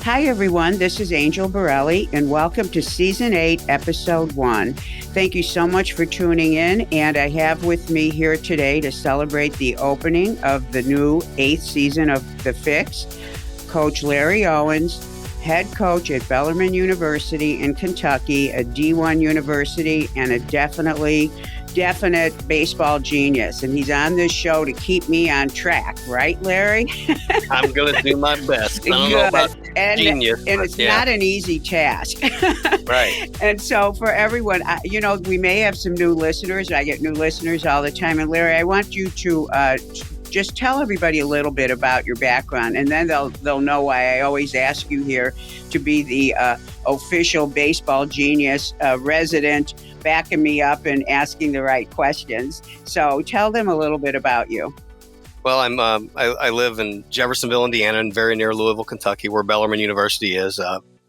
Hi, everyone. This is Angel Borrelli, and welcome to Season 8, Episode 1. Thank you so much for tuning in, and I have with me here today to celebrate the opening of the new 8th season of the FIX, Coach Larry Owens, head coach at Bellarmine University in Kentucky, a D1 university, and a definite baseball genius. And he's on this show to keep me on track, right, Larry? I'm going to do my best. I don't know about genius. And it's not an easy task. Right. And so for everyone, we may have some new listeners. I get new listeners all the time. And Larry, I want you to just tell everybody a little bit about your background, and then they'll know why I always ask you here to be the official baseball genius resident, backing me up and asking the right questions. So tell them a little bit about you. Well, I live in Jeffersonville, Indiana, and very near Louisville, Kentucky, where Bellarmine University is.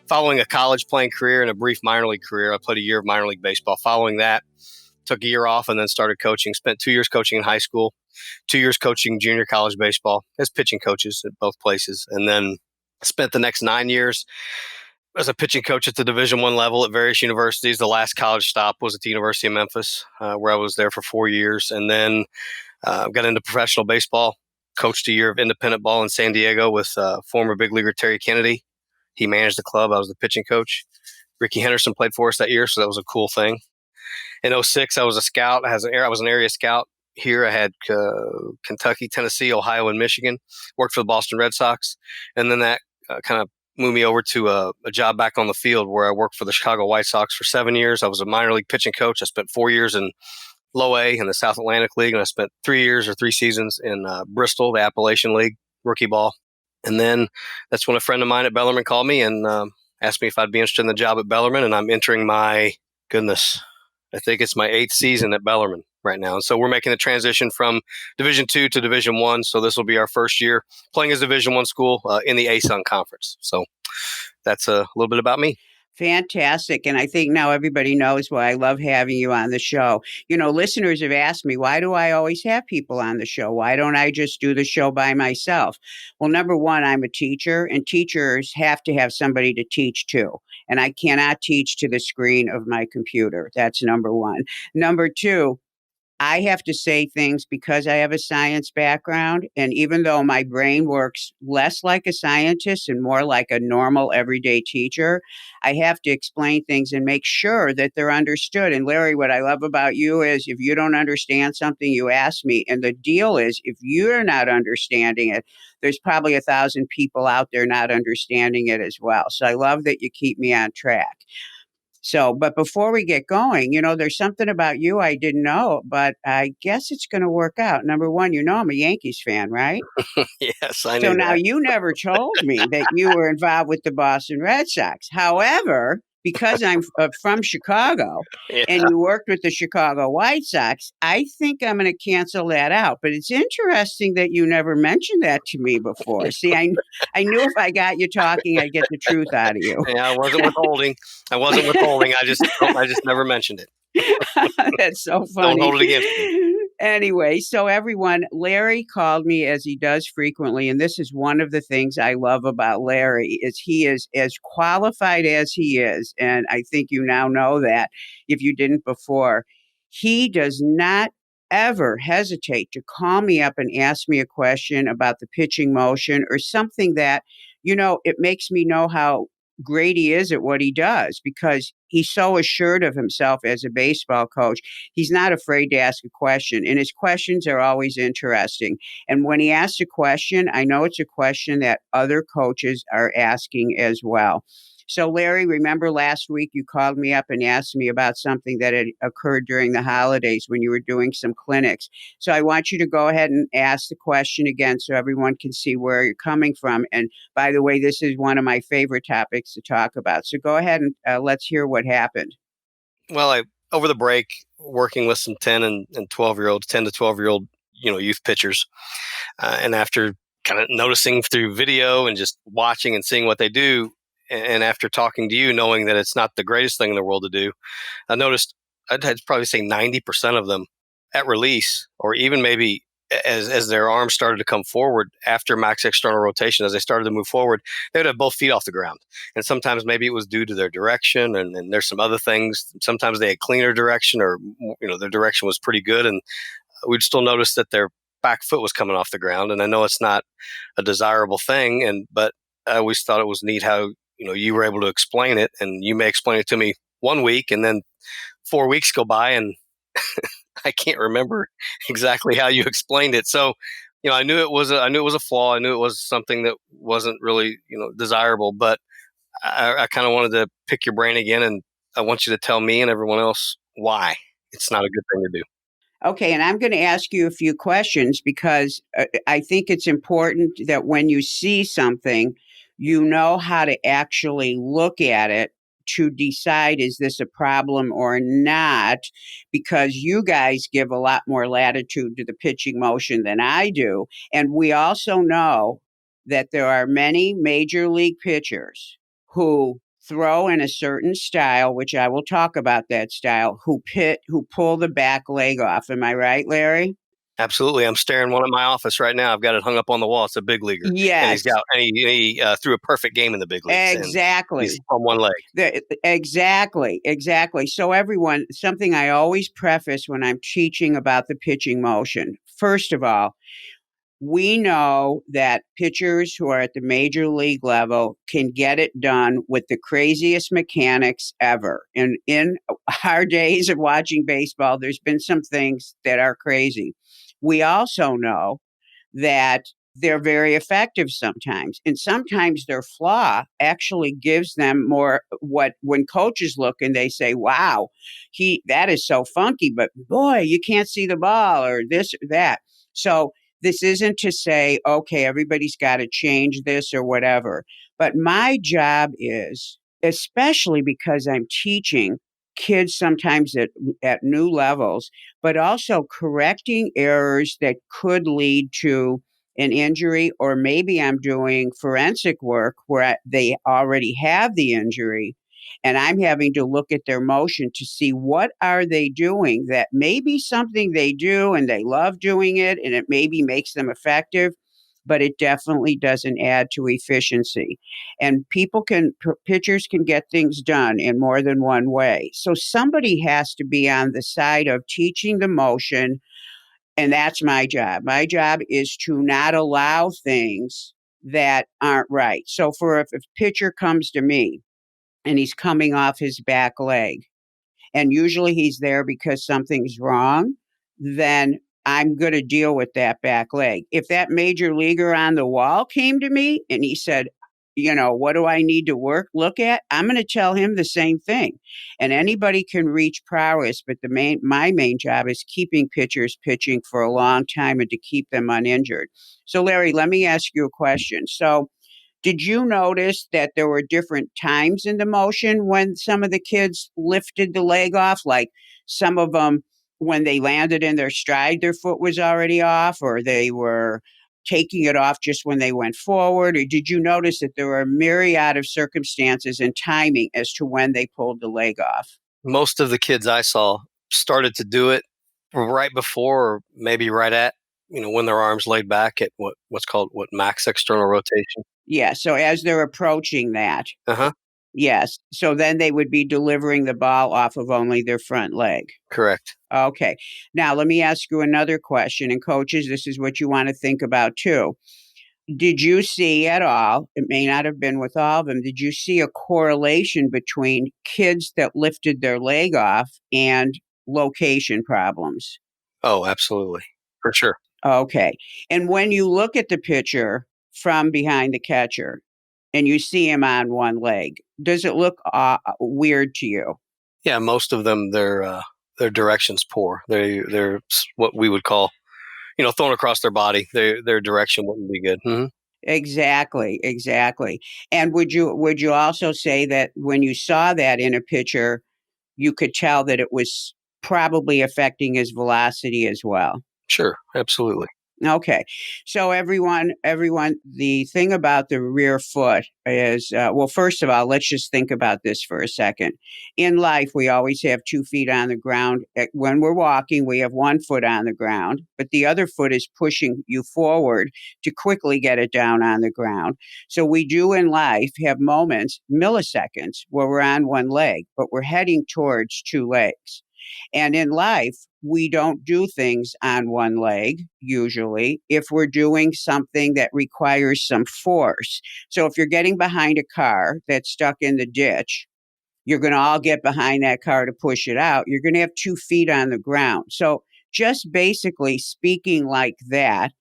Following a college playing career and a brief minor league career, I played a year of minor league baseball. Following that, took a year off and then started coaching. Spent 2 years coaching in high school, 2 years coaching junior college baseball as pitching coaches at both places, and then spent the next 9 years as a pitching coach at the Division I level at various universities. The last college stop was at the University of Memphis, where I was there for 4 years, and then got into professional baseball. Coached a year of independent ball in San Diego with former big leaguer Terry Kennedy. He managed the club. I was the pitching coach. Ricky Henderson played for us that year, so that was a cool thing. In 2006, I was a scout. I was an area scout here. I had Kentucky, Tennessee, Ohio, and Michigan. Worked for the Boston Red Sox. And then that kind of moved me over to a job back on the field where I worked for the Chicago White Sox for 7 years. I was a minor league pitching coach. I spent 4 years in Low A in the South Atlantic League, and I spent 3 seasons in Bristol, the Appalachian League, rookie ball. And then that's when a friend of mine at Bellarmine called me and asked me if I'd be interested in the job at Bellarmine, and I'm entering I think it's my 8th season at Bellarmine right now. And so we're making the transition from Division II to Division I. So this will be our first year playing as Division I school in the ASUN Conference. So that's a little bit about me. Fantastic. And I think now everybody knows why I love having you on the show. Listeners have asked me, why do I always have people on the show? Why don't I just do the show by myself? Well, number one, I'm a teacher, and teachers have to have somebody to teach to. And I cannot teach to the screen of my computer. That's number one. Number two, I have to say things because I have a science background. And even though my brain works less like a scientist and more like a normal everyday teacher, I have to explain things and make sure that they're understood. And Larry, what I love about you is if you don't understand something, you ask me. And the deal is if you're not understanding it, there's probably 1,000 people out there not understanding it as well. So I love that you keep me on track. So, but before we get going, there's something about you I didn't know, but I guess it's going to work out. Number one, I'm a Yankees fan, right? Yes, I know. So now you never told me that you were involved with the Boston Red Sox. However, because I'm from Chicago and you worked with the Chicago White Sox, I think I'm going to cancel that out. But it's interesting that you never mentioned that to me before. See, I knew if I got you talking, I'd get the truth out of you. Yeah, I wasn't withholding. I just never mentioned it. That's so funny. Don't hold it against me. Anyway, so everyone, Larry called me as he does frequently, and this is one of the things I love about Larry is he is as qualified as he is, and I think you now know that if you didn't before. He does not ever hesitate to call me up and ask me a question about the pitching motion or something that, it makes me know how great he is at what he does because he's so assured of himself as a baseball coach. He's not afraid to ask a question, and his questions are always interesting. And when he asks a question, I know it's a question that other coaches are asking as well. So, Larry, remember last week you called me up and asked me about something that had occurred during the holidays when you were doing some clinics. So I want you to go ahead and ask the question again so everyone can see where you're coming from. And by the way, this is one of my favorite topics to talk about. So go ahead and let's hear what happened. Well, over the break, working with some 10 and 12-year-olds, 10 to 12-year-old, youth pitchers, and after kind of noticing through video and just watching and seeing what they do, and after talking to you, knowing that it's not the greatest thing in the world to do, I noticed I'd probably say 90% of them at release, or even maybe as their arms started to come forward after max external rotation, as they started to move forward, they would have both feet off the ground. And sometimes maybe it was due to their direction, and there's some other things. Sometimes they had cleaner direction, or their direction was pretty good, and we'd still notice that their back foot was coming off the ground. And I know it's not a desirable thing, but I always thought it was neat how you were able to explain it, and you may explain it to me one week, and then 4 weeks go by, and I can't remember exactly how you explained it. So, I knew it was a flaw. I knew it was something that wasn't really, desirable, but I kind of wanted to pick your brain again, and I want you to tell me and everyone else why it's not a good thing to do. Okay, and I'm going to ask you a few questions because I think it's important that when you see something, you know how to actually look at it to decide, is this a problem or not? Because you guys give a lot more latitude to the pitching motion than I do. And we also know that there are many major league pitchers who throw in a certain style, which I will talk about that style, who pull the back leg off. Am I right, Larry? Absolutely. I'm staring one at my office right now. I've got it hung up on the wall. It's a big leaguer, and Yes, he threw a perfect game in the big leagues, and he's exactly. on one leg. Exactly. So everyone, something I always preface when I'm teaching about the pitching motion. First of all, we know that pitchers who are at the major league level can get it done with the craziest mechanics ever. And in our days of watching baseball, there's been some things that are crazy. We also know that they're very effective sometimes. And sometimes their flaw actually gives them more what when coaches look and they say, wow, that is so funky, but boy, you can't see the ball or this or that. So this isn't to say, okay, everybody's got to change this or whatever. But my job is, especially because I'm teaching kids sometimes at new levels, but also correcting errors that could lead to an injury, or maybe I'm doing forensic work where they already have the injury and I'm having to look at their motion to see what are they doing that may be something they do and they love doing it and it maybe makes them effective, but it definitely doesn't add to efficiency. And pitchers can get things done in more than one way. So somebody has to be on the side of teaching the motion, and that's my job. My job is to not allow things that aren't right. So if a pitcher comes to me and he's coming off his back leg, and usually he's there because something's wrong, then I'm going to deal with that back leg. If that major leaguer on the wall came to me and he said, what do I need to look at? I'm going to tell him the same thing. And anybody can reach prowess, but my main job is keeping pitchers pitching for a long time and to keep them uninjured. So Larry, let me ask you a question. So did you notice that there were different times in the motion when some of the kids lifted the leg off? Like some of them, when they landed in their stride, their foot was already off, or they were taking it off just when they went forward? Or did you notice that there were a myriad of circumstances and timing as to when they pulled the leg off? Most of the kids I saw started to do it right before, or maybe right at, when their arms laid back at what's called max external rotation. Yeah, so as they're approaching that, Uh-huh. yes. So then they would be delivering the ball off of only their front leg. Correct. Okay. Now, let me ask you another question. And coaches, this is what you want to think about too. Did you see at all, it may not have been with all of them, did you see a correlation between kids that lifted their leg off and location problems? Oh, absolutely. For sure. Okay. And when you look at the pitcher from behind the catcher and you see him on one leg, does it look weird to you? Yeah, most of them, their direction's poor. They're what we would call, thrown across their body. Their direction wouldn't be good. Mm-hmm. Exactly. And would you also say that when you saw that in a pitcher, you could tell that it was probably affecting his velocity as well? Sure, absolutely. Okay. So everyone, the thing about the rear foot is, well, first of all, let's just think about this for a second. In life, we always have 2 feet on the ground. When we're walking, we have 1 foot on the ground, but the other foot is pushing you forward to quickly get it down on the ground. So we do in life have moments, milliseconds, where we're on one leg, but we're heading towards 2 legs. And in life, we don't do things on one leg, usually, if we're doing something that requires some force. So if you're getting behind a car that's stuck in the ditch, you're going to all get behind that car to push it out. You're going to have 2 feet on the ground. So just basically speaking like that,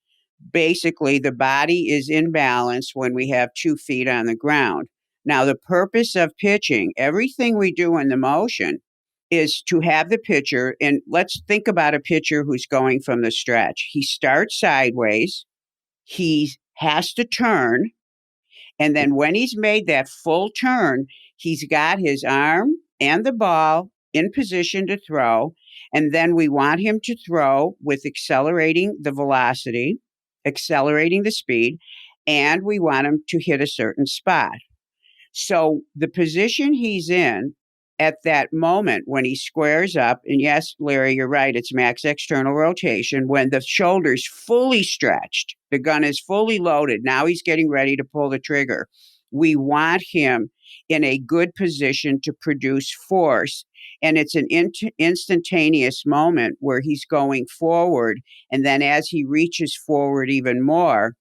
basically the body is in balance when we have 2 feet on the ground. Now, the purpose of pitching, everything we do in the motion is to have the pitcher, and let's think about a pitcher who's going from the stretch. He starts sideways, he has to turn, and then when he's made that full turn, he's got his arm and the ball in position to throw. And then we want him to throw with accelerating the velocity, accelerating the speed, and we want him to hit a certain spot. So the position he's in at that moment when he squares up, and yes, Larry, you're right, it's max external rotation, when the shoulder's fully stretched, the gun is fully loaded, now he's getting ready to pull the trigger. We want him in a good position to produce force. And it's an instantaneous moment where he's going forward. And then as he reaches forward even more,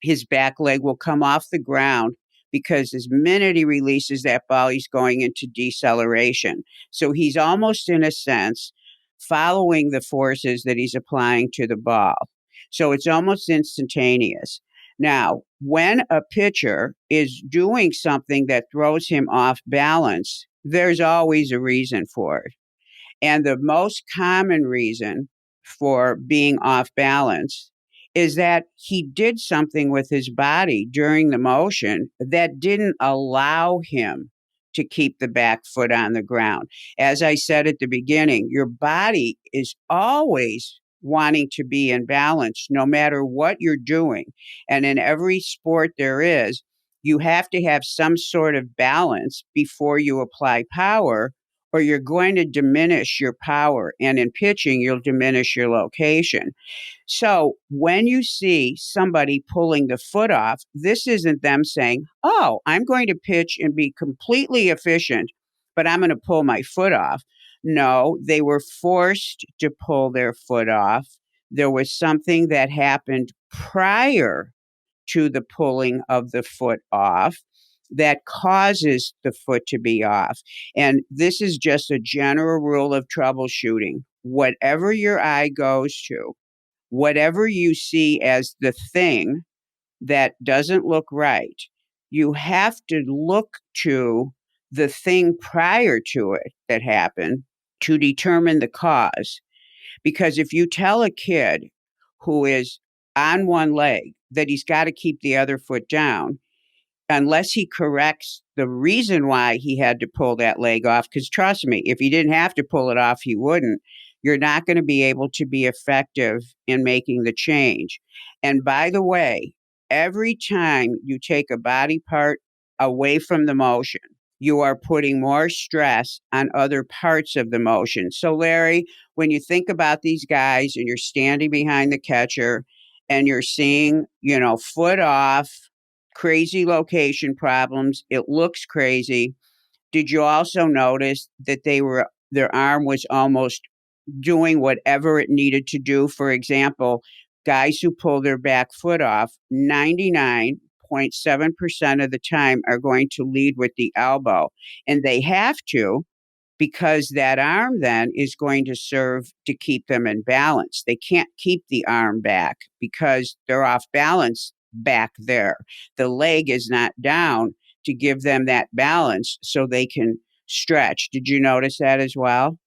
his back leg will come off the ground because the minute he releases that ball, he's going into deceleration. So he's almost, in a sense, following the forces that he's applying to the ball. So it's almost instantaneous. Now, when a pitcher is doing something that throws him off balance, there's always a reason for it. And the most common reason for being off balance is that he did something with his body during the motion that didn't allow him to keep the back foot on the ground. As I said at the beginning, your body is always wanting to be in balance no matter what you're doing. And in every sport there is, you have to have some sort of balance before you apply power, or you're going to diminish your power. And in pitching, you'll diminish your location. So when you see somebody pulling the foot off, this isn't them saying, oh, I'm going to pitch and be completely efficient, but I'm going to pull my foot off. No, they were forced to pull their foot off. There was something that happened prior to the pulling of the foot off that causes the foot to be off. And this is just a general rule of troubleshooting. Whatever your eye goes to, whatever you see as the thing that doesn't look right, you have to look to the thing prior to it that happened to determine the cause. Because if you tell a kid who is on one leg that he's got to keep the other foot down, unless he corrects the reason why he had to pull that leg off, because trust me, if he didn't have to pull it off, he wouldn't, you're not going to be able to be effective in making the change. And by the way, every time you take a body part away from the motion, you are putting more stress on other parts of the motion. So, Larry, when you think about these guys and you're standing behind the catcher and you're seeing, foot off, crazy location problems, it looks crazy. Did you also notice that their arm was almost doing whatever it needed to do? For example, guys who pull their back foot off 99.7% of the time are going to lead with the elbow. And they have to, because that arm then is going to serve to keep them in balance. They can't keep the arm back because they're off balance back there. The leg is not down to give them that balance so they can stretch. Did you notice that as well?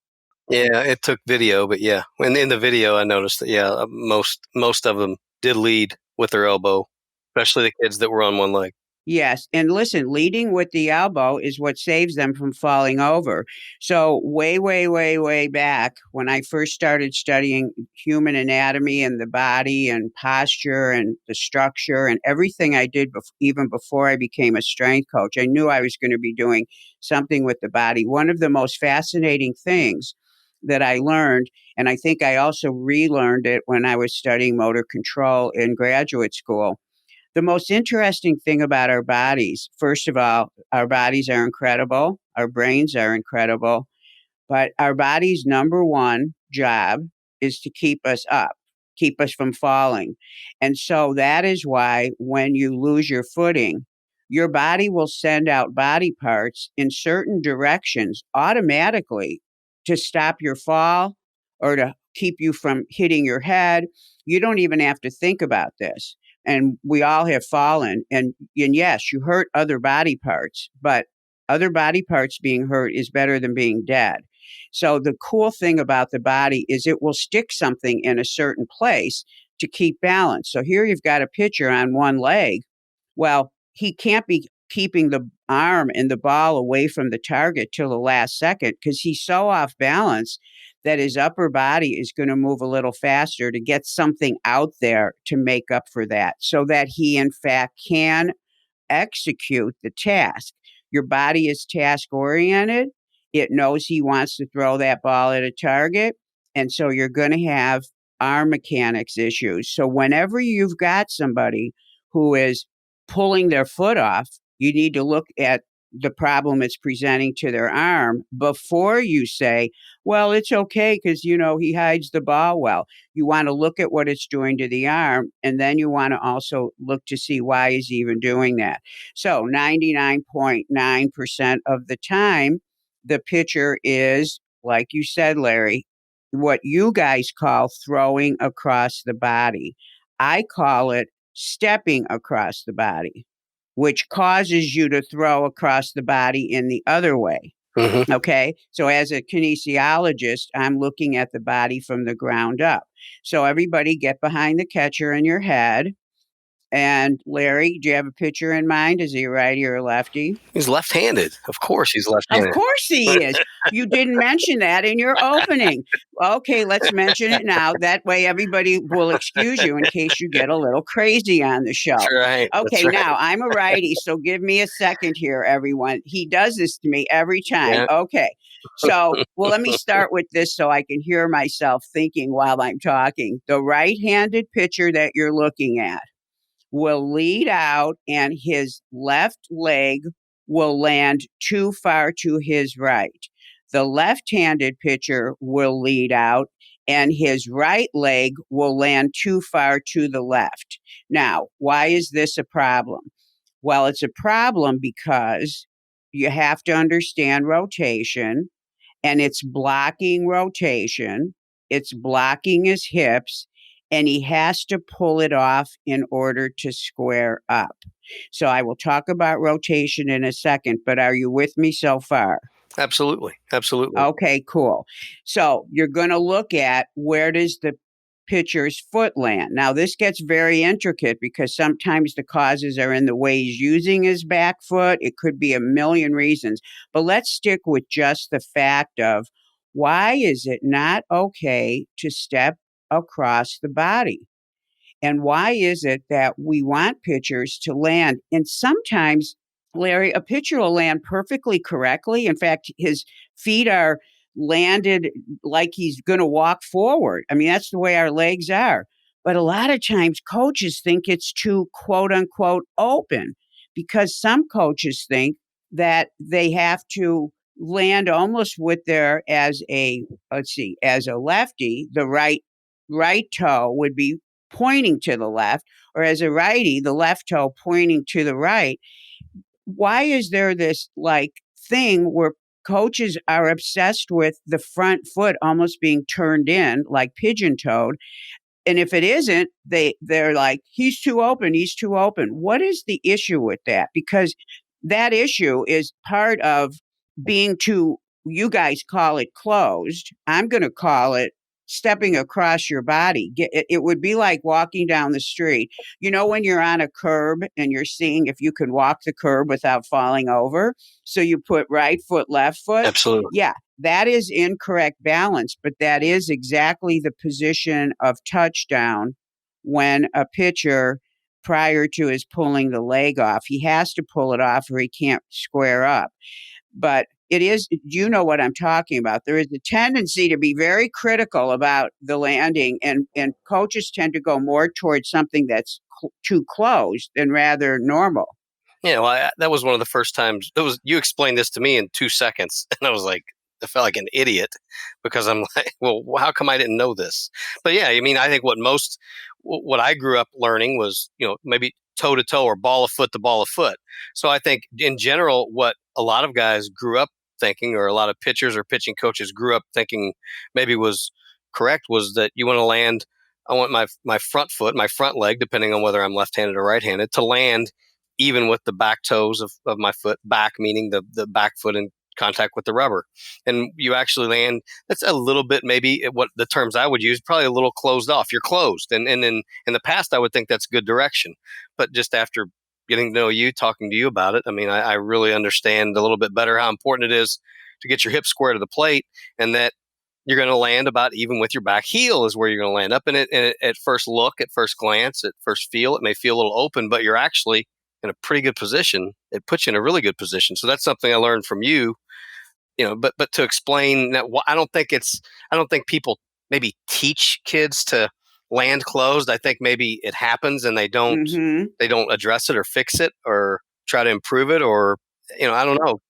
Yeah, it took video, but yeah. And in the video, I noticed that, yeah, most of them did lead with their elbow, especially the kids that were on one leg. Yes. And listen, leading with the elbow is what saves them from falling over. So, way, way, way, way back when I first started studying human anatomy and the body and posture and the structure and everything I did, even before I became a strength coach, I knew I was going to be doing something with the body. One of the most fascinating things that I learned, and I think I also relearned it when I was studying motor control in graduate school, the most interesting thing about our bodies, first of all, our bodies are incredible. Our brains are incredible. But our body's number one job is to keep us up, keep us from falling. And so that is why when you lose your footing, your body will send out body parts in certain directions automatically to stop your fall or to keep you from hitting your head. You don't even have to think about this. And we all have fallen. And yes, you hurt other body parts, but other body parts being hurt is better than being dead. So the cool thing about the body is it will stick something in a certain place to keep balance. So here you've got a pitcher on one leg. Well, he can't be keeping the arm and the ball away from the target till the last second because he's so off balance that his upper body is going to move a little faster to get something out there to make up for that so that he in fact can execute the task. Your body is task oriented. It knows he wants to throw that ball at a target. And so you're going to have arm mechanics issues. So whenever you've got somebody who is pulling their foot off, you need to look at the problem it's presenting to their arm before you say, well, it's okay because, he hides the ball well. You want to look at what it's doing to the arm, and then you want to also look to see why he's even doing that. So 99.9% of the time, the pitcher is, like you said, Larry, what you guys call throwing across the body. I call it stepping across the body, which causes you to throw across the body in the other way. Mm-hmm. Okay. So as a kinesiologist, I'm looking at the body from the ground up. So everybody get behind the catcher in your head. And Larry, do you have a pitcher in mind? Is he a righty or a lefty? He's left-handed. Of course, he's Of left-handed. course he is. You didn't mention that in your opening. Okay, let's mention it now. That way everybody will excuse you in case you get a little crazy on the That's show. right. That's Okay, right. now I'm a righty, so give me a second here, everyone. He does this to me every time. Yeah. Okay. So, well, let me start with this so I can hear myself thinking while I'm talking. The right-handed pitcher that you're looking at will lead out and his left leg will land too far to his right. The left-handed pitcher will lead out and his right leg will land too far to the left. Now, why is this a problem? Well, it's a problem because you have to understand rotation and it's blocking rotation, it's blocking his hips, and he has to pull it off in order to square up. So I will talk about rotation in a second, but are you with me so far? Absolutely. Absolutely. Okay, cool. So you're going to look at where does the pitcher's foot land. Now, this gets very intricate because sometimes the causes are in the way he's using his back foot. It could be a million reasons. But let's stick with just the fact of why is it not okay to step across the body? And why is it that we want pitchers to land? And sometimes, Larry, a pitcher will land perfectly correctly. In fact, his feet are landed like he's going to walk forward. I mean, that's the way our legs are. But a lot of times, coaches think it's too quote unquote open because some coaches think that they have to land almost with their, as a, let's see, as a lefty, the right toe would be pointing to the left, or as a righty, the left toe pointing to the right. Why is there this like thing where coaches are obsessed with the front foot almost being turned in like pigeon toed? And if it isn't, they're like, he's too open, he's too open. What is the issue with that? Because that issue is part of being too, you guys call it closed. I'm going to call it stepping across your body. It would be like walking down the street. You know, when you're on a curb and you're seeing if you can walk the curb without falling over. So you put right foot, left foot. Absolutely. Yeah, that is incorrect balance, but that is exactly the position of touchdown when a pitcher, prior to his pulling the leg off, he has to pull it off or he can't square up. But it is, you know what I'm talking about. There is a tendency to be very critical about the landing, and coaches tend to go more towards something that's too close than rather normal. Yeah, well, that was one of the first times. You explained this to me in 2 seconds, and I was like, I felt like an idiot because I'm like, well, how come I didn't know this? But yeah, I mean, I think what I grew up learning was, maybe toe to toe or ball of foot to ball of foot. So I think in general, what a lot of guys grew up thinking, or a lot of pitchers or pitching coaches grew up thinking maybe was correct, was that you want to land. I want my front foot, my front leg, depending on whether I'm left-handed or right-handed, to land even with the back toes of my foot, back meaning the back foot in contact with the rubber. And you actually land, that's a little bit, maybe what the terms I would use, probably a little closed off. You're closed. And in the past, I would think that's good direction. But just after getting to know you, talking to you about it, I mean, I really understand a little bit better how important it is to get your hips square to the plate, and that you're going to land about even with your back heel is where you're going to land up. And at first look, at first glance, at first feel, it may feel a little open, but you're actually in a pretty good position. It puts you in a really good position. So that's something I learned from you, but to explain that, I don't think people maybe teach kids to land closed. I think maybe it happens and they don't address it or fix it or try to improve it, or, I don't know.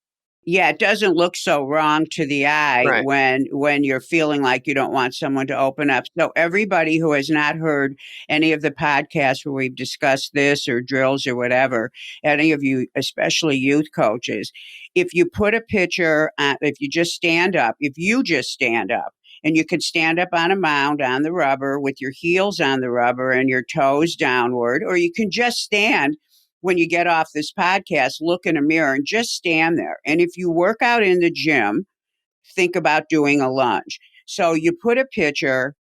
Yeah, it doesn't look so wrong to the eye Right. when you're feeling like you don't want someone to open up. So everybody who has not heard any of the podcasts where we've discussed this or drills or whatever, any of you, especially youth coaches, if you put a pitcher, if you just stand up, and you could stand up on a mound on the rubber with your heels on the rubber and your toes downward, or you can just stand when you get off this podcast, look in a mirror and just stand there. And if you work out in the gym, think about doing a lunge. So you put a pitcher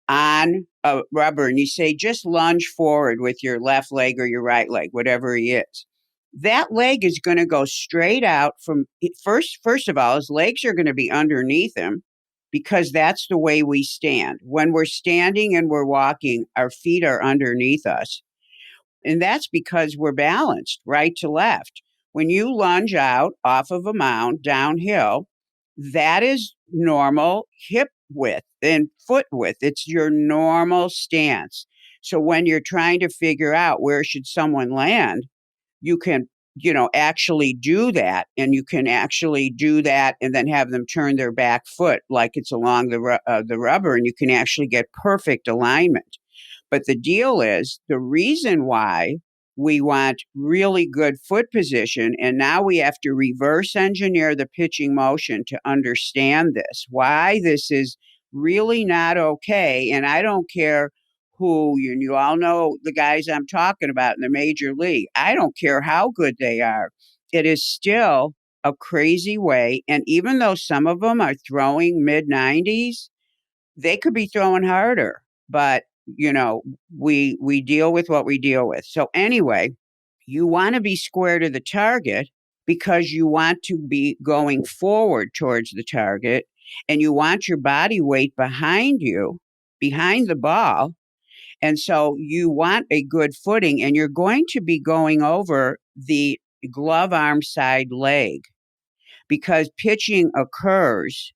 on a rubber and you say, just lunge forward with your left leg or your right leg, whatever he is. That leg is going to go straight out from first of all, his legs are going to be underneath him because that's the way we stand. When we're standing and we're walking, our feet are underneath us. And that's because we're balanced right to left. When you lunge out off of a mound downhill, that is normal hip width and foot width. It's your normal stance. So when you're trying to figure out where should someone land, you can, actually do that. And you can actually do that and then have them turn their back foot like it's along the rubber, and you can actually get perfect alignment. But the deal is, the reason why we want really good foot position, and now we have to reverse engineer the pitching motion to understand this, why this is really not okay. And I don't care who, you all know the guys I'm talking about in the major league. I don't care how good they are. It is still a crazy way. And even though some of them are throwing mid 90s, they could be throwing harder. But we deal with what we deal with. So anyway, you want to be square to the target because you want to be going forward towards the target, and you want your body weight behind you, behind the ball. And so you want a good footing, and you're going to be going over the glove arm side leg because pitching occurs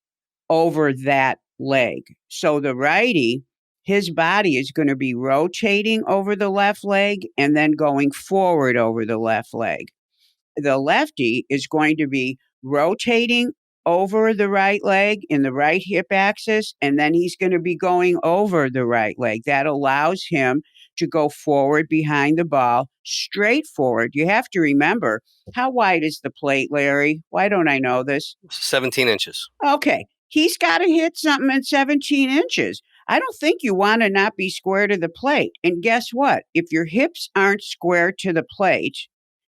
over that leg. So the righty, his body is going to be rotating over the left leg and then going forward over the left leg. The lefty is going to be rotating over the right leg in the right hip axis, and then he's going to be going over the right leg. That allows him to go forward behind the ball, straight forward. You have to remember, how wide is the plate, Larry? Why don't I know this? 17 inches. Okay. He's got to hit something at 17 inches. I don't think you want to not be square to the plate. And guess what? If your hips aren't square to the plate,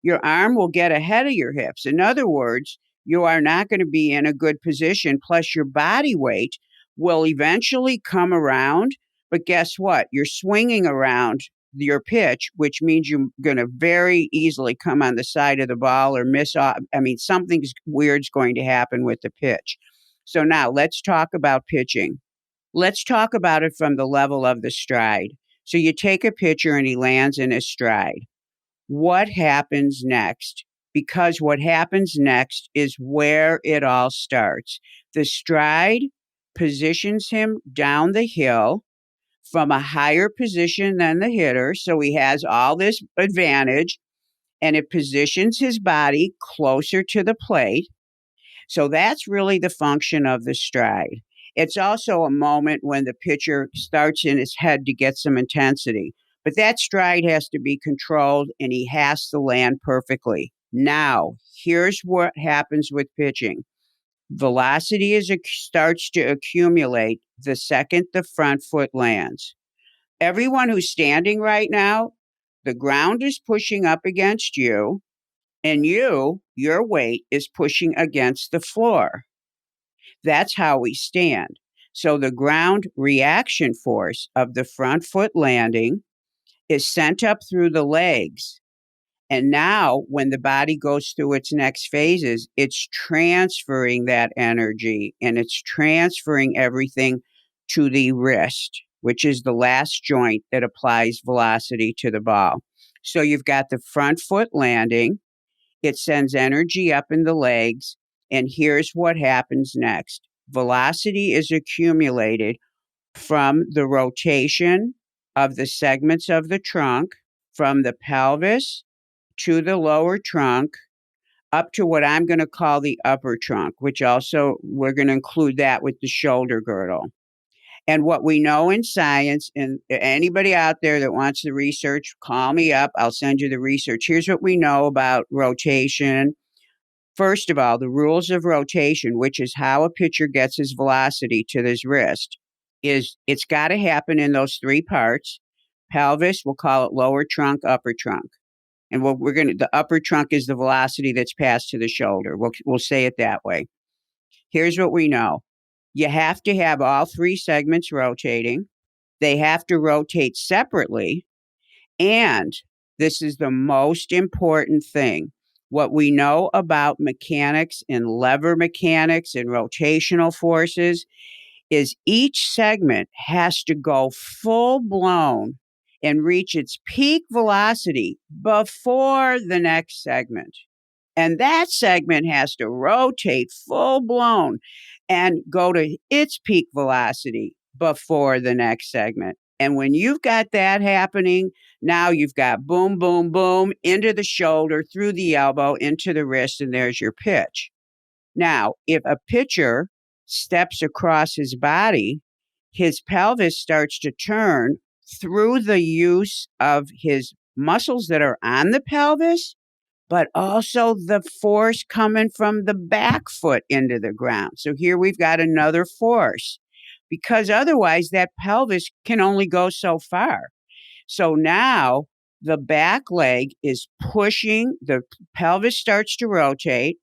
your arm will get ahead of your hips. In other words, you are not going to be in a good position. Plus, your body weight will eventually come around. But guess what? You're swinging around your pitch, which means you're going to very easily come on the side of the ball or miss off. I mean, something weird's going to happen with the pitch. So now let's talk about pitching. Let's talk about it from the level of the stride. So you take a pitcher and he lands in his stride. What happens next? Because what happens next is where it all starts. The stride positions him down the hill from a higher position than the hitter. So he has all this advantage, and it positions his body closer to the plate. So that's really the function of the stride. It's also a moment when the pitcher starts in his head to get some intensity. But that stride has to be controlled, and he has to land perfectly. Now, here's what happens with pitching. Velocity starts to accumulate the second the front foot lands. Everyone who's standing right now, the ground is pushing up against you, and your weight is pushing against the floor. That's how we stand. So the ground reaction force of the front foot landing is sent up through the legs. And now when the body goes through its next phases, it's transferring that energy, and it's transferring everything to the wrist, which is the last joint that applies velocity to the ball. So you've got the front foot landing. It sends energy up in the legs. And here's what happens next. Velocity is accumulated from the rotation of the segments of the trunk, from the pelvis to the lower trunk, up to what I'm going to call the upper trunk, which also we're going to include that with the shoulder girdle. And what we know in science, and anybody out there that wants the research, call me up. I'll send you the research. Here's what we know about rotation. First of all, the rules of rotation, which is how a pitcher gets his velocity to his wrist, is it's got to happen in those three parts. Pelvis, we'll call it lower trunk, upper trunk. And the upper trunk is the velocity that's passed to the shoulder. We'll say it that way. Here's what we know. You have to have all three segments rotating. They have to rotate separately. And this is the most important thing. What we know about mechanics and lever mechanics and rotational forces is each segment has to go full blown and reach its peak velocity before the next segment. And that segment has to rotate full blown and go to its peak velocity before the next segment. And when you've got that happening, now you've got boom, boom, boom, into the shoulder, through the elbow, into the wrist, and there's your pitch. Now, if a pitcher steps across his body, his pelvis starts to turn through the use of his muscles that are on the pelvis, but also the force coming from the back foot into the ground. So here we've got another force, because otherwise that pelvis can only go so far. So now the back leg is pushing, the pelvis starts to rotate.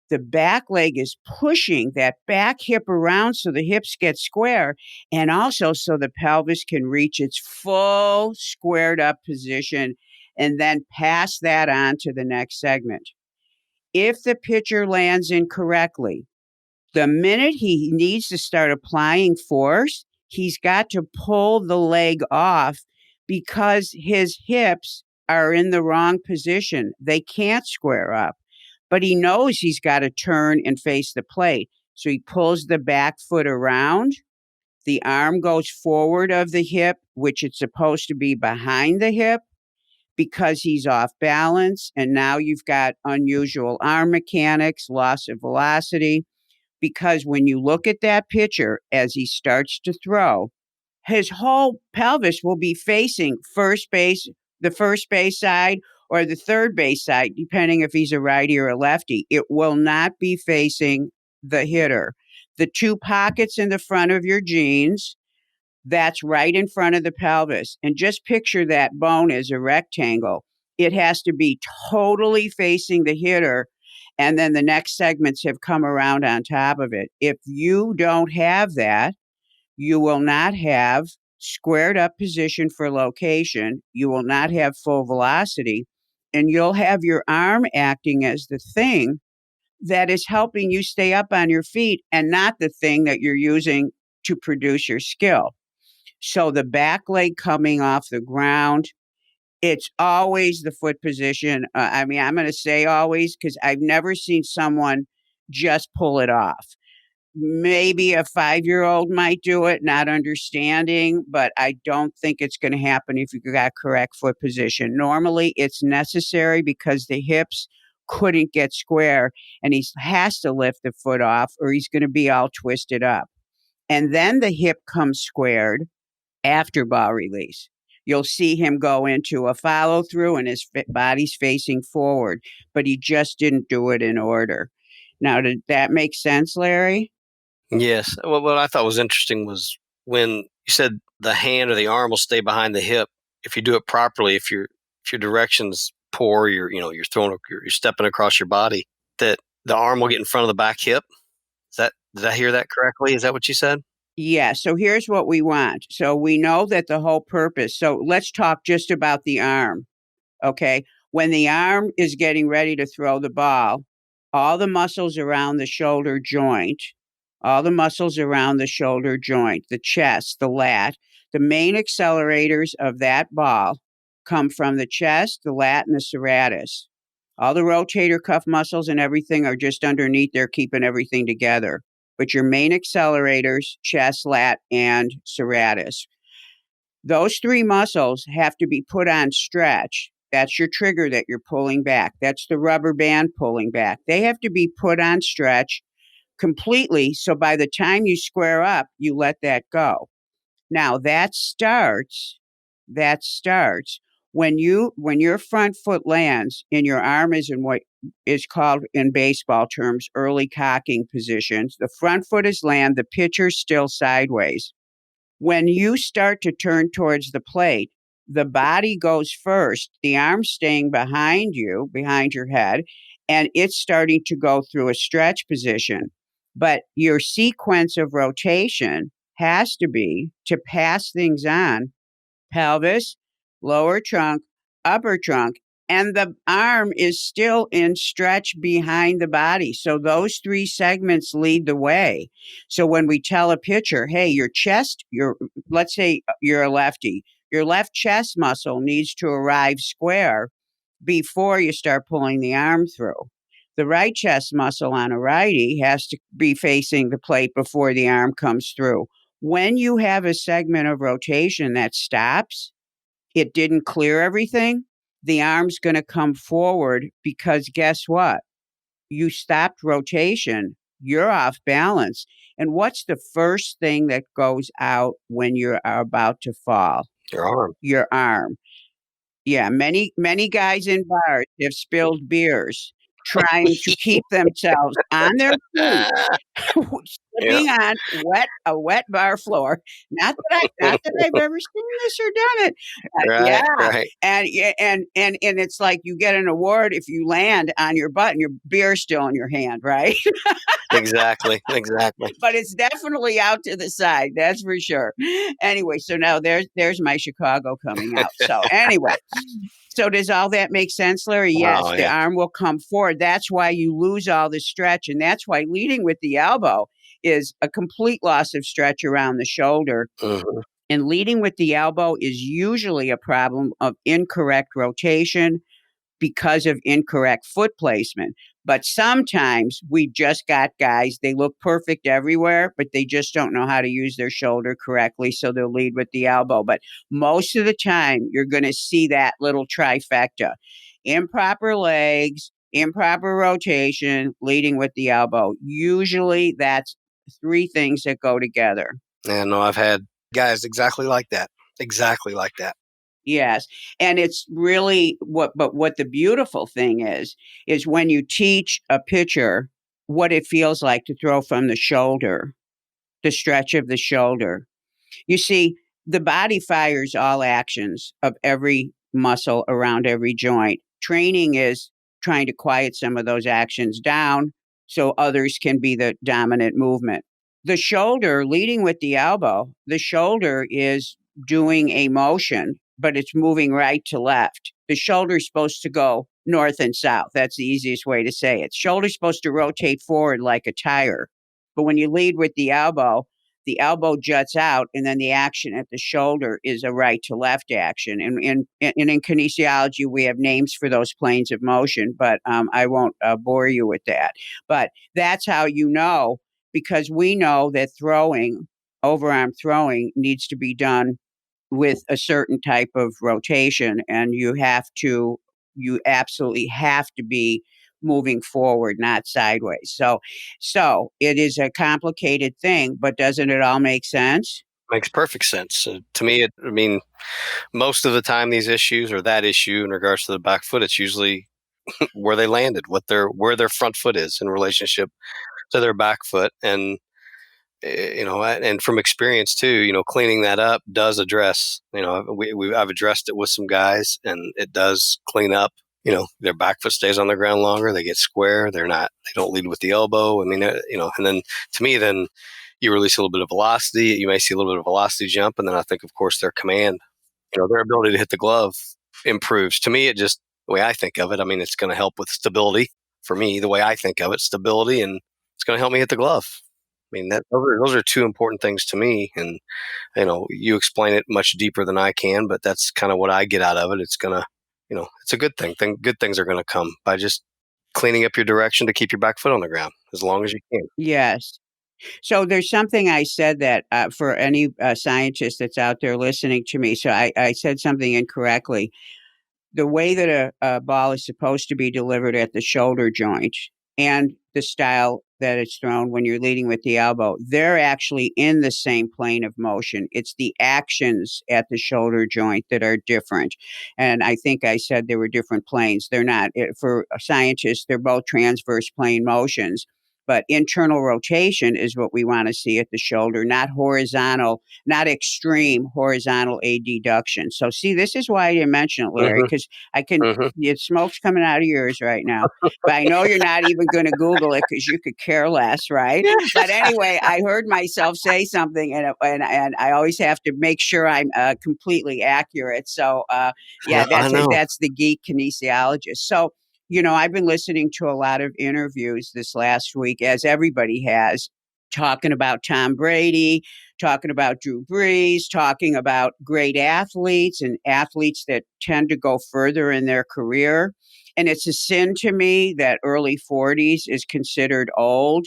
The back leg is pushing that back hip around so the hips get square, and also so the pelvis can reach its full squared up position and then pass that on to the next segment. If the pitcher lands incorrectly, the minute he needs to start applying force, he's got to pull the leg off because his hips are in the wrong position. They can't square up. But he knows he's got to turn and face the plate. So he pulls the back foot around. The arm goes forward of the hip, which it's supposed to be behind the hip, because he's off balance. And now you've got unusual arm mechanics, loss of velocity. Because when you look at that pitcher as he starts to throw, his whole pelvis will be facing the first base side, or the third base side, depending if he's a righty or a lefty. It will not be facing the hitter. The two pockets in the front of your jeans, that's right in front of the pelvis. And just picture that bone as a rectangle. It has to be totally facing the hitter. And then the next segments have come around on top of it. If you don't have that, you will not have squared up position for location. You will not have full velocity. And you'll have your arm acting as the thing that is helping you stay up on your feet and not the thing that you're using to produce your skill. So the back leg coming off the ground, it's always the foot position. I mean, I'm going to say always because I've never seen someone just pull it off. Maybe a 5-year-old might do it, not understanding, but I don't think it's going to happen if you got correct foot position. Normally, it's necessary because the hips couldn't get square, and he has to lift the foot off or he's going to be all twisted up. And then the hip comes squared after ball release. You'll see him go into a follow through and his body's facing forward, but he just didn't do it in order. Now, did that make sense, Larry? Yes. Well, what I thought was interesting was when you said the hand or the arm will stay behind the hip if you do it properly. If your direction's poor, you're stepping across your body, that the arm will get in front of the back hip. Did I hear that correctly? Is that what you said? Yeah. So here's what we want. So we know that the whole purpose. So let's talk just about the arm. Okay. When the arm is getting ready to throw the ball, all the muscles around the shoulder joint, the chest, the lat, the main accelerators of that ball come from the chest, the lat, and the serratus. All the rotator cuff muscles and everything are just underneath there, keeping everything together. But your main accelerators, chest, lat, and serratus. Those three muscles have to be put on stretch. That's your trigger that you're pulling back. That's the rubber band pulling back. They have to be put on stretch completely. So by the time you square up, you let that go. Now that starts when your front foot lands and your arm is in what is called in baseball terms early cocking positions. The front foot is land, the pitcher's still sideways. When you start to turn towards the plate, the body goes first, the arm's staying behind you, behind your head, and it's starting to go through a stretch position. But your sequence of rotation has to be to pass things on pelvis, lower trunk, upper trunk, and the arm is still in stretch behind the body. So those three segments lead the way. So when we tell a pitcher, hey, your chest, let's say you're a lefty, your left chest muscle needs to arrive square before you start pulling the arm through. The right chest muscle on a righty has to be facing the plate before the arm comes through. When you have a segment of rotation that stops, it didn't clear everything, the arm's going to come forward because guess what? You stopped rotation. You're off balance. And what's the first thing that goes out when you're about to fall? Your arm. Your arm. Yeah, many guys in bars have spilled beers trying to keep themselves on their feet, Yeah. slipping on a wet bar floor. Not that I've ever seen this or done it. Right. Yeah, Right. and it's like you get an award if you land on your butt and your beer's still in your hand, right? Exactly. Exactly. But it's definitely out to the side, that's for sure. Anyway, so now there's my Chicago coming out. So anyway, so does all that make sense, Larry? Yes, Oh, the yeah. arm will come forward. That's why you lose all the stretch, and that's why leading with the elbow is a complete loss of stretch around the shoulder. Mhm. And leading with the elbow is usually a problem of incorrect rotation because of incorrect foot placement. But sometimes we just got guys, they look perfect everywhere, but they just don't know how to use their shoulder correctly. So they'll lead with the elbow. But most of the time, you're going to see that little trifecta improper legs, improper rotation, leading with the elbow. Usually that's three things that go together. And no, I've had guys exactly like that. Exactly like that. Yes. And it's really but what the beautiful thing is when you teach a pitcher what it feels like to throw from the shoulder, the stretch of the shoulder. You see, the body fires all actions of every muscle around every joint. Training is trying to quiet some of those actions down so others can be the dominant movement. The shoulder, leading with the elbow, the shoulder is doing a motion, but it's moving right to left. The shoulder's supposed to go north and south. That's the easiest way to say it. Shoulder's supposed to rotate forward like a tire. But when you lead with the elbow juts out, and then the action at the shoulder is a right to left action. And in kinesiology, we have names for those planes of motion, but I won't bore you with that. But that's how you know, because we know that overarm throwing, needs to be done with a certain type of rotation, and you absolutely have to be moving forward, not sideways. So it is a complicated thing, but doesn't it all make sense? Makes perfect sense. To me, I mean, most of the time, these issues or that issue in regards to the back foot, it's usually where they landed, where their front foot is in relationship to their back foot. And and from experience too, cleaning that up does address, I've addressed it with some guys, and it does clean up. Their back foot stays on the ground longer. They get square. They don't lead with the elbow. I mean, and then to me, then you release a little bit of velocity. You may see a little bit of velocity jump. And then I think, of course, their command, their ability to hit the glove improves. To me, the way I think of it, I mean, it's going to help with stability for me, the way I think of it, stability, and it's going to help me hit the glove. I mean, those are two important things to me. And, you explain it much deeper than I can, but that's kind of what I get out of it. It's going to, it's a good thing. Good things are going to come by just cleaning up your direction to keep your back foot on the ground as long as you can. Yes. So there's something I said that for any scientist that's out there listening to me, so I said something incorrectly. The way that a ball is supposed to be delivered at the shoulder joint and the style that it's thrown when you're leading with the elbow, they're actually in the same plane of motion. It's the actions at the shoulder joint that are different. And I think I said there were different planes. They're not. For scientists, they're both transverse plane motions. But internal rotation is what we want to see at the shoulder, not horizontal, not extreme horizontal adduction. So, see, this is why I didn't mention it, Larry, Mm-hmm. because the smoke's coming out of your ears right now. But I know you're not even going to Google it because you could care less, right? Yeah. But anyway, I heard myself say something, and I always have to make sure I'm completely accurate. So, yeah, I know. that's the geek kinesiologist. So, I've been listening to a lot of interviews this last week, as everybody has, talking about Tom Brady, talking about Drew Brees, talking about great athletes and athletes that tend to go further in their career. And it's a sin to me that early 40s is considered old,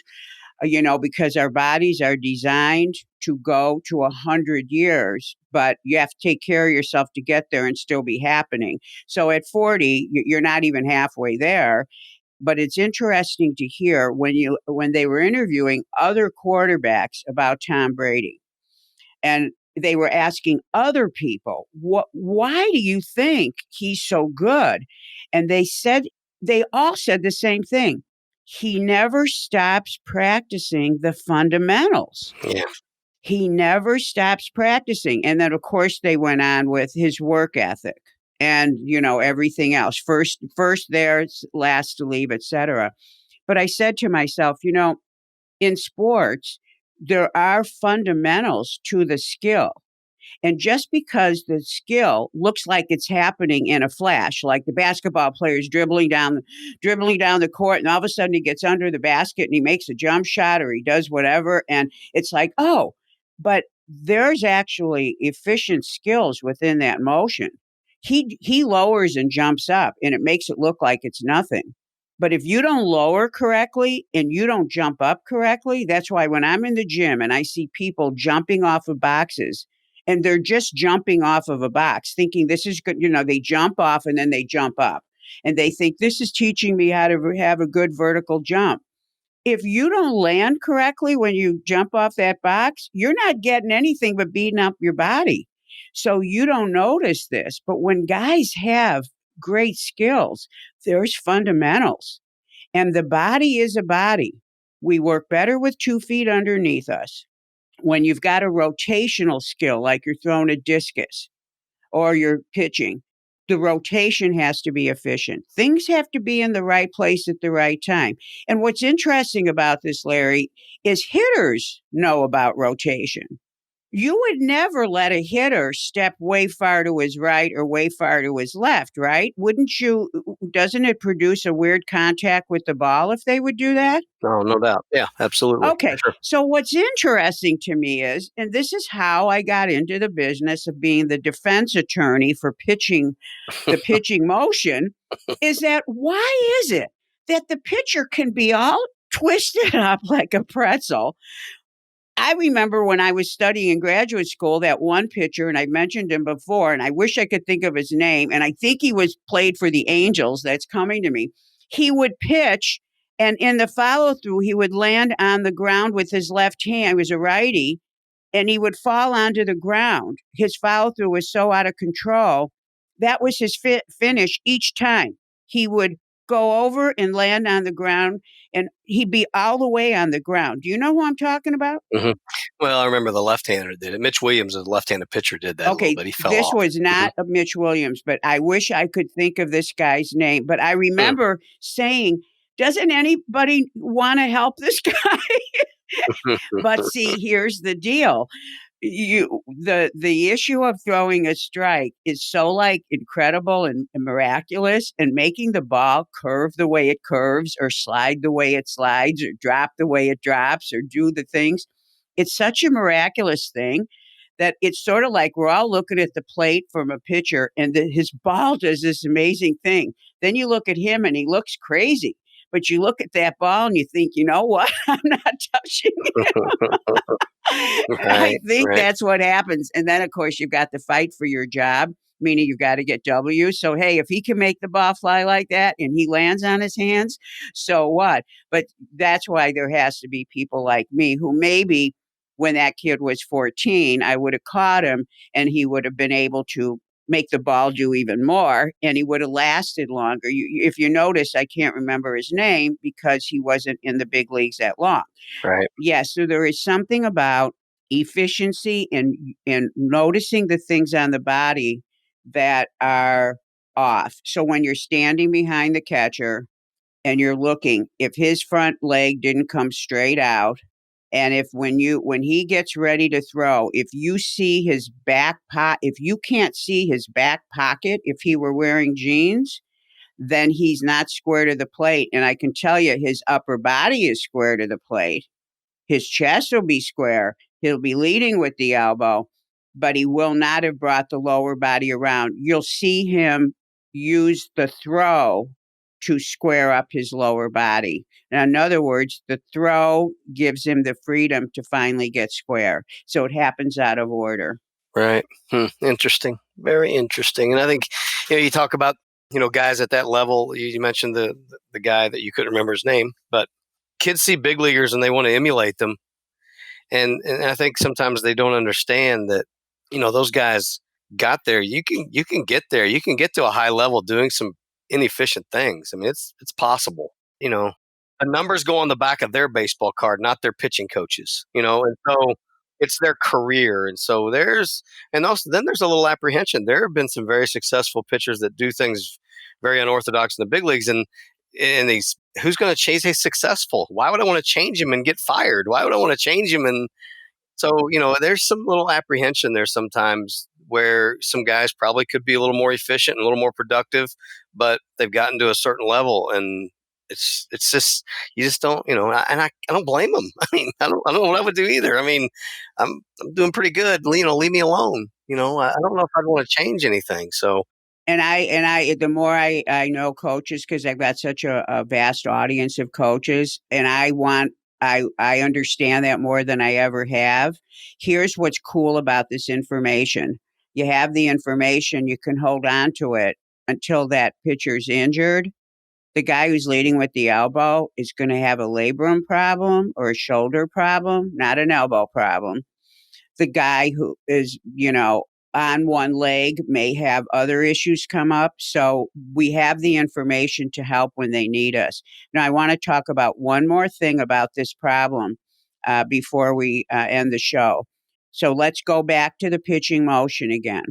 because our bodies are designed to go to 100 years, but you have to take care of yourself to get there and still be happening. So at 40, you're not even halfway there. But it's interesting to hear when they were interviewing other quarterbacks about Tom Brady, and they were asking other people, why do you think he's so good? And they all said the same thing. He never stops practicing the fundamentals. Yeah. He never stops practicing. And then, of course, they went on with his work ethic and, everything else. First there, last to leave, etc. But I said to myself, in sports, there are fundamentals to the skill. And just because the skill looks like it's happening in a flash, like the basketball player is dribbling down the court, and all of a sudden he gets under the basket and he makes a jump shot or he does whatever, and it's like, oh, but there's actually efficient skills within that motion. He lowers and jumps up, and it makes it look like it's nothing. But if you don't lower correctly and you don't jump up correctly, that's why when I'm in the gym and I see people jumping off of boxes, and they're just jumping off of a box thinking this is good. They jump off and then they jump up and they think this is teaching me how to have a good vertical jump. If you don't land correctly when you jump off that box, you're not getting anything but beating up your body. So you don't notice this. But when guys have great skills, there's fundamentals. And the body is a body. We work better with 2 feet underneath us. When you've got a rotational skill, like you're throwing a discus or you're pitching, The rotation has to be efficient. Things have to be in the right place at the right time. And what's interesting about this, Larry, is hitters know about rotation. You would never let a hitter step way far to his right or way far to his left, right? Wouldn't you? Doesn't it produce a weird contact with the ball if they would do that? No, no doubt. Yeah, absolutely. For Okay. sure. So what's interesting to me is, and this is how I got into the business of being the defense attorney for the pitching motion, is that why is it that the pitcher can be all twisted up like a pretzel? I remember when I was studying in graduate school, that one pitcher, and I mentioned him before, and I wish I could think of his name, and I think he was played for the Angels. That's coming to me. He would pitch, and in the follow through, he would land on the ground with his left hand. He was a righty, and he would fall onto the ground. His follow through was so out of control. That was his finish each time. He would go over and land on the ground, and he'd be all the way on the ground. Do you know who I'm talking about? Hmm. Well, I remember the left-hander did it. Mitch Williams, the left-handed pitcher, did that a little Okay, bit. He fell this off. was Hmm. not a Mitch Williams, but I wish I could think of this guy's name. But I remember saying, doesn't anybody want to help this guy? But see, here's the deal. The issue of throwing a strike is so like incredible and miraculous, and making the ball curve the way it curves or slide the way it slides or drop the way it drops or do the things. It's such a miraculous thing that it's sort of like we're all looking at the plate from a pitcher, and his ball does this amazing thing. Then you look at him and he looks crazy. But you look at that ball and you think, you know what? I'm not touching it. I Right, think right, that's what happens. And then, of course, you've got to fight for your job, meaning you've got to get W. So, hey, if he can make the ball fly like that and he lands on his hands, so what? But that's why there has to be people like me who maybe when that kid was 14, I would have caught him and he would have been able to make the ball do even more and he would have lasted longer. If you notice, I can't remember his name because he wasn't in the big leagues that long. right, Yes, so there is something about efficiency and noticing the things on the body that are off. So when you're standing behind the catcher and you're looking, if his front leg didn't come straight out, and if when he gets ready to throw, if you see his if you can't see his back pocket, if he were wearing jeans, then he's not square to the plate. And I can tell you his upper body is square to the plate. His chest will be square. He'll be leading with the elbow, but he will not have brought the lower body around. You'll see him use the throw to square up his lower body. Now, in other words, the throw gives him the freedom to finally get square. So it happens out of order. right. Interesting. Very interesting. And I think, you talk about, guys at that level. You mentioned the guy that you couldn't remember his name, but kids see big leaguers and they want to emulate them. And I think sometimes they don't understand that, those guys got there. You can get there. You can get to a high level doing some inefficient things. I mean, it's possible. The numbers go on the back of their baseball card, not their pitching coaches. And so it's their career. And so and also then there's a little apprehension. There have been some very successful pitchers that do things very unorthodox in the big leagues, and these who's going to chase a successful? Why would I want to change him and get fired? Why would I want to change him? And so, there's some little apprehension there sometimes where some guys probably could be a little more efficient and a little more productive, but they've gotten to a certain level, and it's just you just don't, I don't blame them. I mean, I don't know what I would do either. I mean, I'm doing pretty good. Leave me alone. I don't know if I'd want to change anything. So And the more I know coaches, because I've got such a vast audience of coaches, and I understand that more than I ever have. Here's what's cool about this information. You have the information, you can hold on to it until that pitcher's injured. The guy who's leading with the elbow is going to have a labrum problem or a shoulder problem, not an elbow problem. The guy who is, on one leg may have other issues come up. So we have the information to help when they need us. Now, I want to talk about one more thing about this problem before we end the show. So let's go back to the pitching motion again.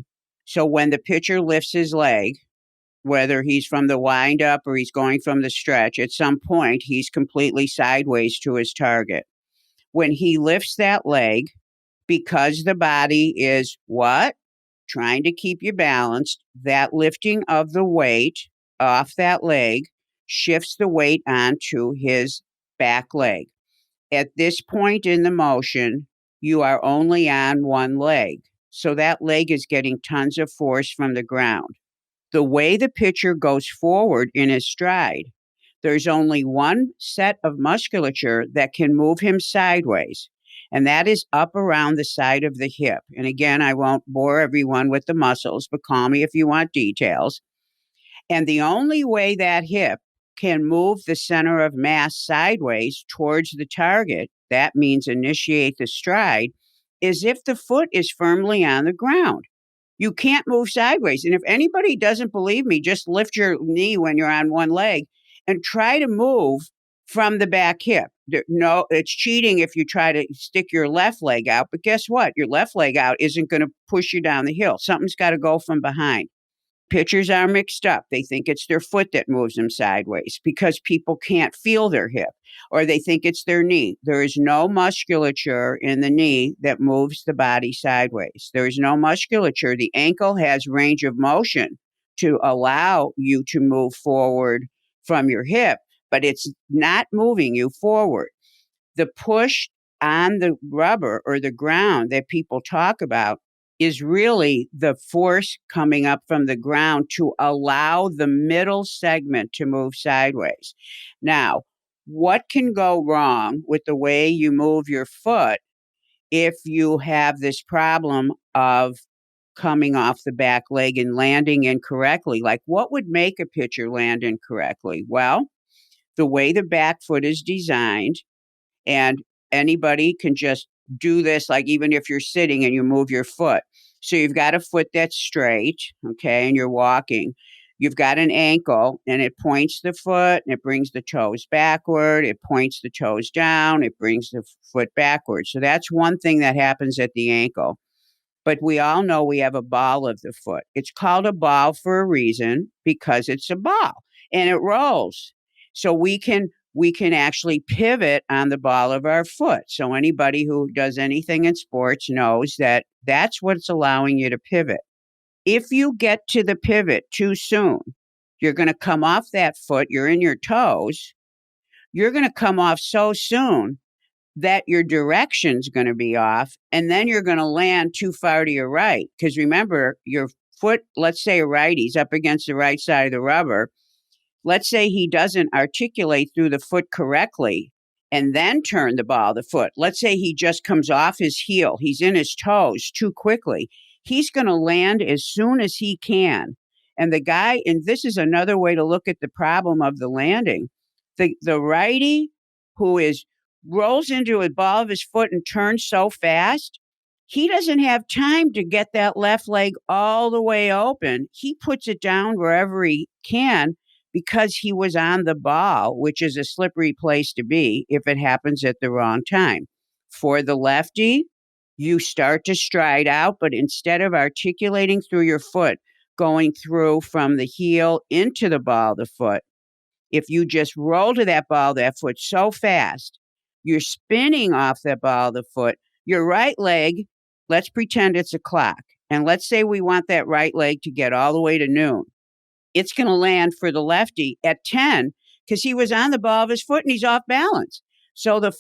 So when the pitcher lifts his leg, whether he's from the wind up or he's going from the stretch. At some point, he's completely sideways to his target. When he lifts that leg, because the body is what? Trying to keep you balanced, that lifting of the weight off that leg shifts the weight onto his back leg. At this point in the motion, you are only on one leg. So that leg is getting tons of force from the ground. The way the pitcher goes forward in his stride, there's only one set of musculature that can move him sideways, and that is up around the side of the hip. And again, I won't bore everyone with the muscles, but call me if you want details. And the only way that hip can move the center of mass sideways towards the target, that means initiate the stride, is if the foot is firmly on the ground. You can't move sideways. And if anybody doesn't believe me, just lift your knee when you're on one leg and try to move from the back hip. No, it's cheating if you try to stick your left leg out. But guess what? Your left leg out isn't going to push you down the hill. Something's got to go from behind. Pitchers are mixed up. They think it's their foot that moves them sideways because people can't feel their hip, or they think it's their knee. There is no musculature in the knee that moves the body sideways. There is no musculature. The ankle has range of motion to allow you to move forward from your hip, but it's not moving you forward. The push on the rubber or the ground that people talk about is really the force coming up from the ground to allow the middle segment to move sideways. Now, what can go wrong with the way you move your foot if you have this problem of coming off the back leg and landing incorrectly? Like, what would make a pitcher land incorrectly? Well, the way the back foot is designed, and anybody can just do this, like even if you're sitting and you move your foot. So you've got a foot that's straight, okay, and you're walking. You've got an ankle, and it points the foot, and it brings the toes backward. It points the toes down. It brings the foot backward. So that's one thing that happens at the ankle. But we all know we have a ball of the foot. It's called a ball for a reason, because it's a ball, and it rolls. So we can actually pivot on the ball of our foot. So anybody who does anything in sports knows that that's what's allowing you to pivot. If you get to the pivot too soon, you're going to come off that foot. You're in your toes. You're going to come off so soon that your direction's going to be off, and then you're going to land too far to your right. Because remember, your foot, let's say a righty's up against the right side of the rubber. Let's say he doesn't articulate through the foot correctly and then turn the ball of the foot. Let's say he just comes off his heel. He's in his toes too quickly. He's going to land as soon as he can. And the guy, and this is another way to look at the problem of the landing. The righty who rolls into a ball of his foot and turns so fast, he doesn't have time to get that left leg all the way open. He puts it down wherever he can because he was on the ball, which is a slippery place to be if it happens at the wrong time. For the lefty, you start to stride out, but instead of articulating through your foot, going through from the heel into the ball of the foot, if you just roll to that ball of that foot so fast, you're spinning off that ball of the foot. Your right leg, let's pretend it's a clock. And let's say we want that right leg to get all the way to noon. It's going to land for the lefty at 10 because he was on the ball of his foot and he's off balance. So the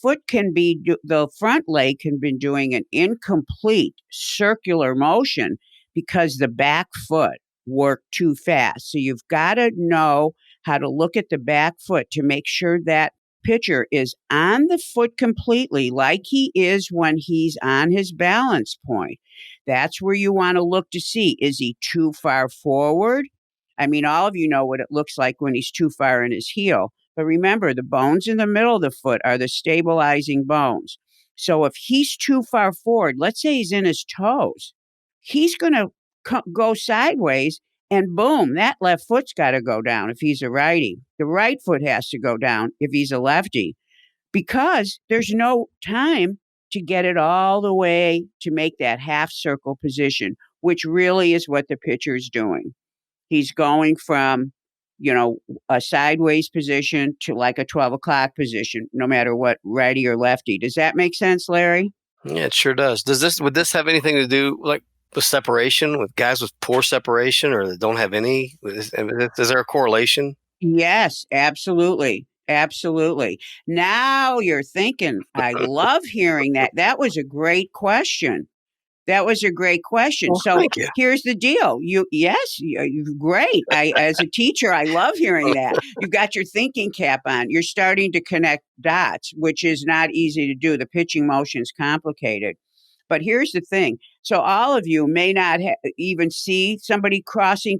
front leg can be doing an incomplete circular motion because the back foot worked too fast. So you've got to know how to look at the back foot to make sure that pitcher is on the foot completely like he is when he's on his balance point. That's where you want to look to see, is he too far forward? I mean, all of you know what it looks like when he's too far in his heel. But remember, the bones in the middle of the foot are the stabilizing bones. So if he's too far forward, let's say he's in his toes, he's going to go sideways, and boom, that left foot's got to go down if he's a righty. The right foot has to go down if he's a lefty, because there's no time to get it all the way to make that half circle position, which really is what the pitcher's doing. He's going from, a sideways position to like a 12 o'clock position, no matter what, righty or lefty. Does that make sense, Larry? Yeah, it sure does. Would this have anything to do like with separation, with guys with poor separation or that don't have any? Is there a correlation? Yes, absolutely. Absolutely. Now you're thinking, I love hearing that. That was a great question. That was a great question. Well, So thank you. here's the deal. Great. As a teacher, I love hearing that. You've got your thinking cap on. You're starting to connect dots, which is not easy to do. The pitching motion is complicated. But here's the thing. So all of you may not even see somebody crossing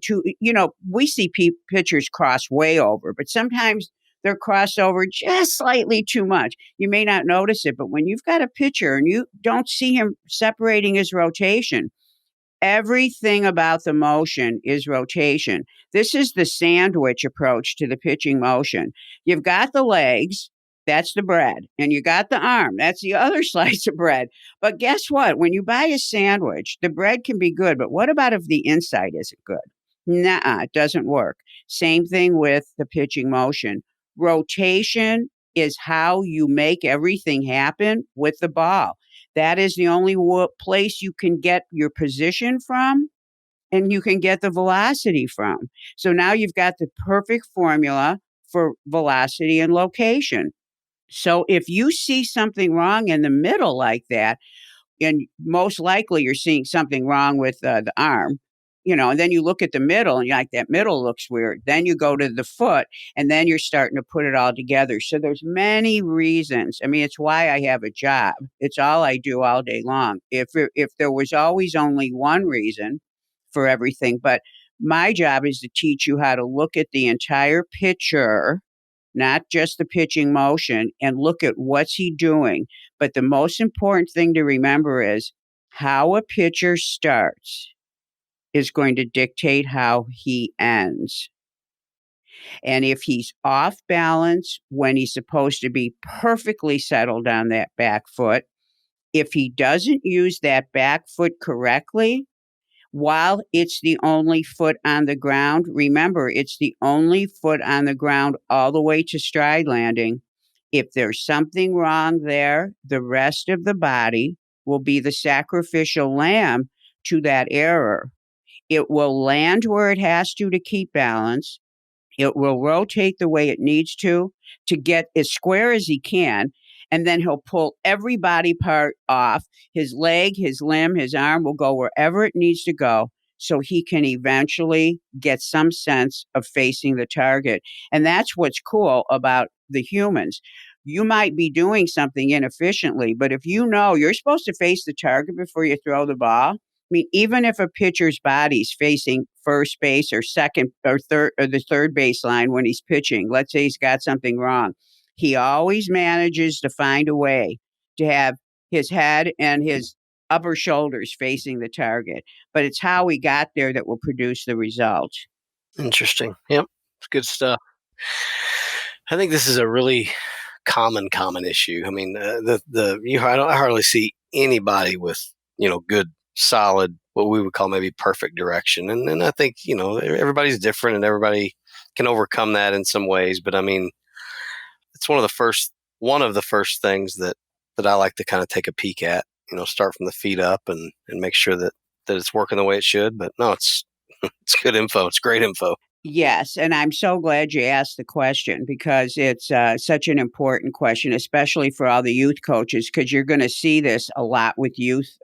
we see pitchers cross way over, but sometimes they're crossed over just slightly too much. You may not notice it, but when you've got a pitcher and you don't see him separating his rotation, everything about the motion is rotation. This is the sandwich approach to the pitching motion. You've got the legs, that's the bread, and you got the arm, that's the other slice of bread. But guess what? When you buy a sandwich, the bread can be good, but what about if the inside isn't good? Nuh-uh, it doesn't work. Same thing with the pitching motion. Rotation is how you make everything happen with the ball. That is the only place you can get your position from and you can get the velocity from. So now you've got the perfect formula for velocity and location. So if you see something wrong in the middle like that, and most likely you're seeing something wrong with the arm, and then you look at the middle and you're like, that middle looks weird. Then you go to the foot and then you're starting to put it all together. So there's many reasons. I mean, it's why I have a job. It's all I do all day long. If there was always only one reason for everything, but my job is to teach you how to look at the entire picture, not just the pitching motion, and look at what's he doing. But the most important thing to remember is how a pitcher starts is going to dictate how he ends. And if he's off balance when he's supposed to be perfectly settled on that back foot, if he doesn't use that back foot correctly, while it's the only foot on the ground, remember, it's the only foot on the ground all the way to stride landing. If there's something wrong there, the rest of the body will be the sacrificial lamb to that error. It will land where it has to keep balance. It will rotate the way it needs to get as square as he can. And then he'll pull every body part off. His leg, his limb, his arm will go wherever it needs to go so he can eventually get some sense of facing the target. And that's what's cool about the humans. You might be doing something inefficiently, but if you know you're supposed to face the target before you throw the ball, I mean, even if a pitcher's body's facing first base or second or third or the third baseline when he's pitching, let's say he's got something wrong, he always manages to find a way to have his head and his upper shoulders facing the target. But it's how we got there that will produce the result. Interesting. Yep. It's good stuff. I think this is a really common issue. I mean, I don't hardly see anybody with, good, solid, what we would call maybe perfect direction. And I think, everybody's different and everybody can overcome that in some ways. But I mean, it's one of the first things that I like to kind of take a peek at, start from the feet up and make sure that it's working the way it should. But no, it's good info. It's great info. Yes, and I'm so glad you asked the question because it's such an important question, especially for all the youth coaches, because you're going to see this a lot with youth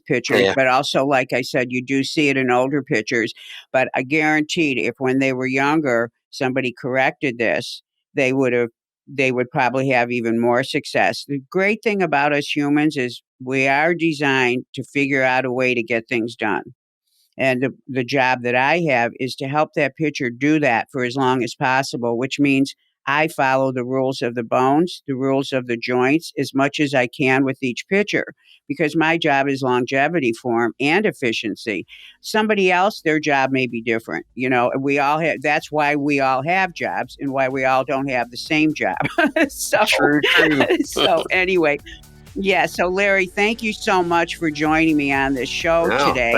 pitchers, Yeah. but also, like I said, you do see it in older pitchers. But I guaranteed, if when they were younger, somebody corrected this, they would probably have even more success. The great thing about us humans is we are designed to figure out a way to get things done. And the job that I have is to help that pitcher do that for as long as possible, which means I follow the rules of the bones, the rules of the joints as much as I can with each pitcher, because my job is longevity for him and efficiency. Somebody else, their job may be different. We all have, that's why we all have jobs and why we all don't have the same job. True. So anyway, yeah. So Larry, thank you so much for joining me on this show today.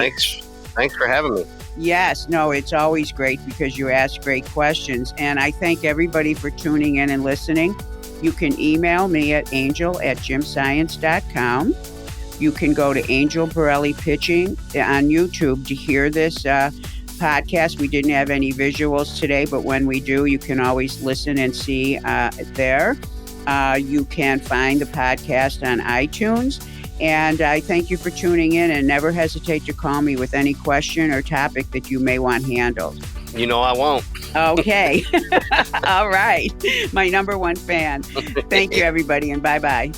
Thanks for having me. Yes, no, it's always great because you ask great questions. And I thank everybody for tuning in and listening. You can email me at angel@gymscience.com. You can go to Angel Borrelli Pitching on YouTube to hear this podcast. We didn't have any visuals today, but when we do, you can always listen and see there. You can find the podcast on iTunes. And I thank you for tuning in, and never hesitate to call me with any question or topic that you may want handled. You know I won't. Okay. All right. My number one fan. Thank you, everybody, and bye-bye.